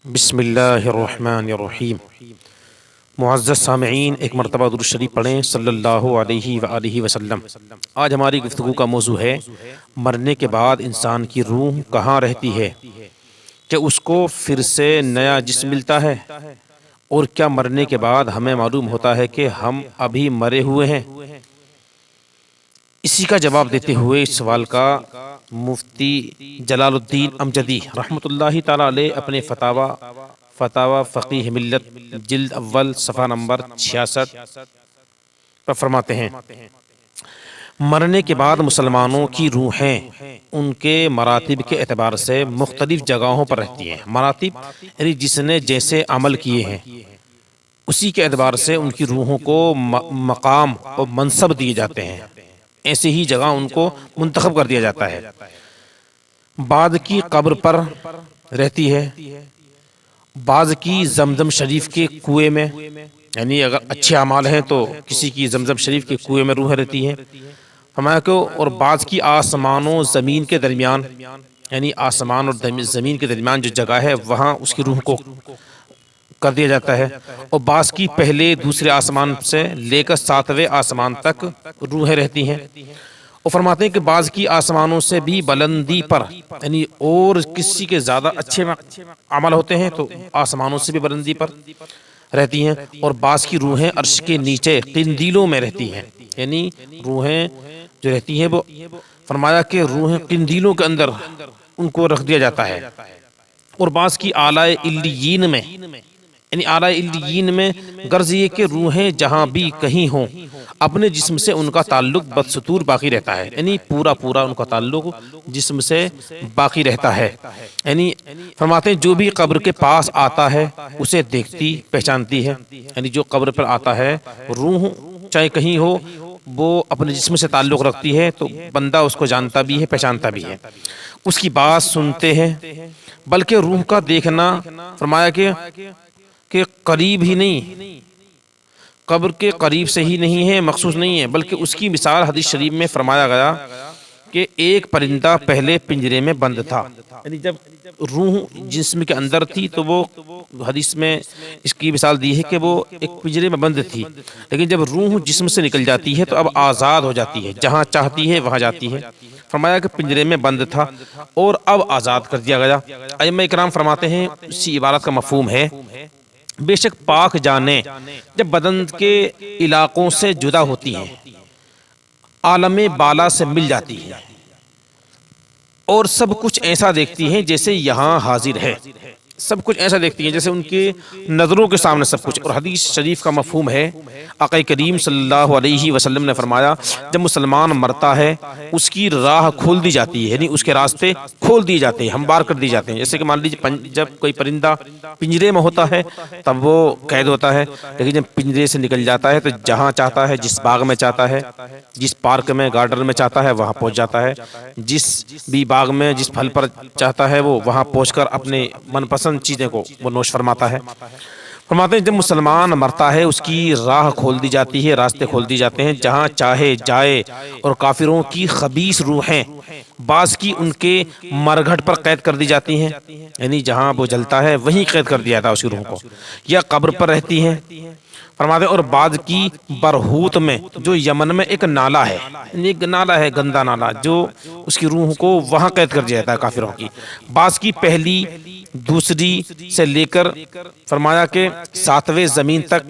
بسم اللہ الرحمن الرحیم۔ معزز سامعین، ایک مرتبہ درود شریف پڑھیں صلی اللہ علیہ وآلہ وسلم۔ آج ہماری گفتگو کا موضوع ہے مرنے کے بعد انسان کی روح کہاں رہتی ہے؟ کہ اس کو پھر سے نیا جسم ملتا ہے؟ اور کیا مرنے کے بعد ہمیں معلوم ہوتا ہے کہ ہم ابھی مرے ہوئے ہیں؟ اسی کا جواب دیتے ہوئے اس سوال کا مفتی جلال الدین امجدی رحمۃ اللہ تعالی علیہ اپنے فتاوی فقیہ ملت جلد اول صفحہ نمبر 66 پر فرماتے ہیں، مرنے کے بعد مسلمانوں کی روحیں ان کے مراتب کے اعتبار سے مختلف جگہوں پر رہتی ہیں۔ مراتب یعنی جس نے جیسے عمل کیے ہیں اسی کے اعتبار سے ان کی روحوں کو مقام اور منصب دیے جاتے ہیں، ایسی ہی جگہ ان کو منتخب کر دیا جاتا ہے۔ بعض کی قبر پر رہتی ہے، بعض کی زمزم شریف کے کنویں میں، یعنی اگر اچھے اعمال ہیں تو کسی کی زمزم شریف کے کنویں میں روح رہتی ہے ہمارے کو، اور بعض کی آسمان و زمین کے درمیان، یعنی آسمان اور زمین کے درمیان جو جگہ ہے وہاں اس کی روح کو کر دیا جاتا ہے، اور بعض کی پہلے دوسرے آسمان سے لے کر 7ویں آسمان تک روحیں رہتی ہیں۔ اور فرماتے ہیں کہ بعض کی آسمانوں سے بھی بلندی پر، یعنی اور کسی کے زیادہ اچھے عمل ہوتے ہیں تو آسمانوں سے بھی بلندی پر رہتی ہیں، اور بعض کی روحیں عرش کے نیچے قندیلوں میں رہتی ہیں، یعنی روحیں جو رہتی ہیں وہ فرمایا کہ روحیں قندیلوں کے اندر ان کو رکھ دیا جاتا ہے، اور بعض کی اعلی علیین میں، یعنی اعلی علیین میں غرض یہ کہ روحیں جہاں بھی کہیں ہوں اپنے جسم سے ان کا تعلق بدستور باقی رہتا ہے، یعنی پورا ان کا تعلق جسم سے باقی رہتا ہے۔ یعنی فرماتے ہیں جو بھی قبر کے پاس آتا ہے اسے دیکھتی پہچانتی ہے، یعنی جو قبر پر آتا ہے روح چاہے کہیں ہو وہ اپنے جسم سے تعلق رکھتی ہے تو بندہ اس کو جانتا بھی ہے پہچانتا بھی ہے، اس کی بات سنتے ہیں، بلکہ روح کا دیکھنا فرمایا کہ قریب ہی نہیں، قبر کے قریب سے ہی نہیں ہے، مخصوص نہیں ہے، بلکہ اس کی مثال حدیث شریف میں فرمایا گیا کہ ایک پرندہ پہلے پنجرے میں بند تھا، یعنی جب روح جسم کے اندر تھی تو وہ حدیث میں اس کی مثال دی ہے کہ وہ ایک پنجرے میں بند تھی، لیکن جب روح جسم سے نکل جاتی ہے تو اب آزاد ہو جاتی ہے، جہاں چاہتی ہے وہاں جاتی ہے۔ فرمایا کہ پنجرے میں بند تھا اور اب آزاد کر دیا گیا۔ ائمہ کرام فرماتے ہیں اسی عبارت کا مفہوم ہے، بے شک پاک جانیں جب بدن کے علاقوں سے جدا ہوتی ہیں عالم بالا سے مل جاتی ہے اور سب کچھ ایسا دیکھتی ہیں جیسے یہاں حاضر ہے، سب کچھ ایسا دیکھتی ہیں جیسے ان کی نظروں کے سامنے سب کچھ۔ اور حدیث شریف کا مفہوم ہے، آقا کریم صلی اللہ علیہ وسلم نے فرمایا جب مسلمان مرتا ہے اس کی راہ کھول دی جاتی ہے، یعنی اس کے راستے کھول دیے جاتے ہیں، ہموار کر دی جاتے ہیں۔ جیسے کہ مان لیجیے جب کوئی پرندہ پنجرے میں ہوتا ہے تب وہ قید ہوتا ہے، لیکن جب پنجرے سے نکل جاتا ہے تو جہاں چاہتا ہے، جس باغ میں چاہتا ہے، جس پارک میں گارڈن میں چاہتا ہے وہاں پہنچ جاتا ہے، جس بھی باغ میں جس پھل پر چاہتا ہے وہ وہاں پہنچ کر اپنے من پسند چیزیں کو وہ نوش فرماتا ہے۔ فرماتے ہیں جب مسلمان مرتا ہے اس کی راہ کھول دی جاتی ہے، راستے کھول دی جاتے ہیں جہاں چاہے جائے، اور کافروں کی خبیث روحیں بعض کی ان کے مرگھٹ پر قید کر دی جاتی ہیں، یعنی جہاں وہ جلتا ہے وہیں قید کر دیا جاتا ہے اسی روح کو، یا قبر پر رہتی ہیں۔ فرماتے ہیں اور بعض کی برہوت میں جو یمن میں ایک نالہ ہے، ایک نالہ ہے گندا نالہ، جو اس کی روح کو وہاں قید کر دیا جاتا ہے کافروں کی۔ بعض کی پہلی دوسری سے لے کر فرمایا کہ 7ویں زمین تک،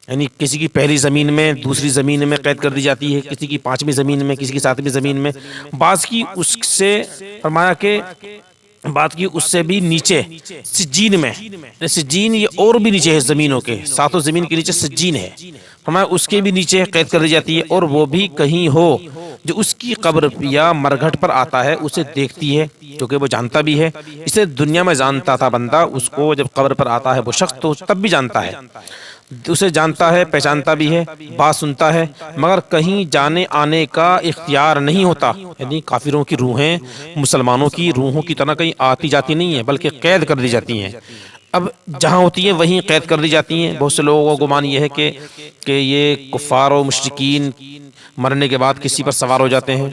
یعنی کسی کی پہلی زمین میں دوسری زمین میں قید کر دی جاتی ہے، کسی کی 5ویں زمین میں، کسی کی 7ویں زمین میں، بعض کی اس سے فرمایا کہ بات کی اس سے بھی نیچے سجین میں، سجین یہ اور بھی نیچے ہے زمینوں کے، 7 زمین کے نیچے سجین ہے، فرمایا اس کے بھی نیچے قید کر دی جاتی ہے، اور وہ بھی کہیں ہو جو اس کی قبر یا مرگھٹ پر آتا ہے اسے دیکھتی ہے، کیونکہ وہ جانتا بھی ہے، اسے دنیا میں جانتا تھا بندہ، اس کو جب قبر پر آتا ہے وہ شخص تو تب بھی جانتا ہے، اسے جانتا ہے پہچانتا بھی ہے، بات سنتا ہے، مگر کہیں جانے آنے کا اختیار نہیں ہوتا، یعنی کافروں کی روحیں مسلمانوں کی روحوں کی طرح کہیں آتی جاتی نہیں ہیں بلکہ قید کر دی جاتی ہیں، اب جہاں ہوتی ہیں وہیں قید کر دی جاتی ہیں۔ بہت سے لوگوں کا گمان یہ ہے کہ یہ کفار و مشرکین مرنے کے بعد کسی پر سوار ہو جاتے ہیں،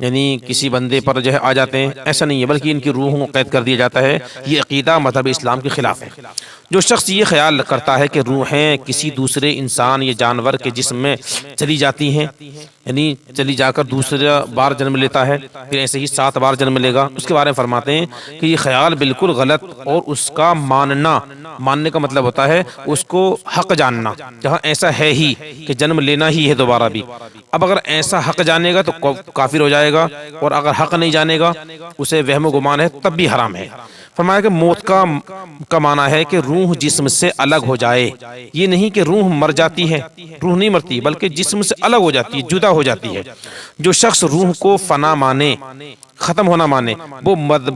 یعنی کسی بندے پر جو ہے آ جاتے ہیں، ایسا نہیں ہے، بلکہ ان کی روحوں کو قید کر دیا جاتا ہے۔ یہ عقیدہ مذہب اسلام کے خلاف ہے۔ جو شخص یہ خیال کرتا ہے کہ روحیں کسی دوسرے انسان یا جانور کے جسم میں چلی جاتی ہیں، یعنی چلی جا کر دوسرا بار جنم لیتا ہے، پھر ایسے ہی 7 بار جنم لے گا، اس کے بارے میں فرماتے ہیں کہ یہ خیال بالکل غلط، اور اس کا ماننے کا مطلب ہوتا ہے اس کو حق جاننا، جہاں ایسا ہے ہی کہ جنم لینا ہی ہے دوبارہ بھی۔ اب اگر ایسا حق جانے گا تو کافر ہو جائے گا، اور اگر حق نہیں جانے گا، اسے وہم و گمان ہے، تب بھی حرام ہے۔ فرمایا کہ موت کا معنی ہے کہ روح جسم سے الگ ہو جائے، یہ نہیں کہ روح مر جاتی ہے، روح نہیں مرتی، بلکہ جسم سے الگ ہو جاتی ہے، جدا ہو جاتی ہے۔ جو شخص روح کو فنا مانے، ختم ہونا مانے، وہ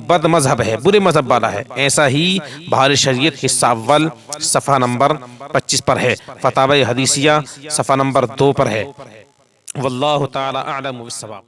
بد مذہب ہے، برے مذہب والا ہے۔ ایسا ہی بہار شریعت حصہ اول صفحہ نمبر 25 پر ہے، فتاوی حدیثیہ صفحہ نمبر 2 پر ہے۔ واللہ تعالی اعلم بالصواب۔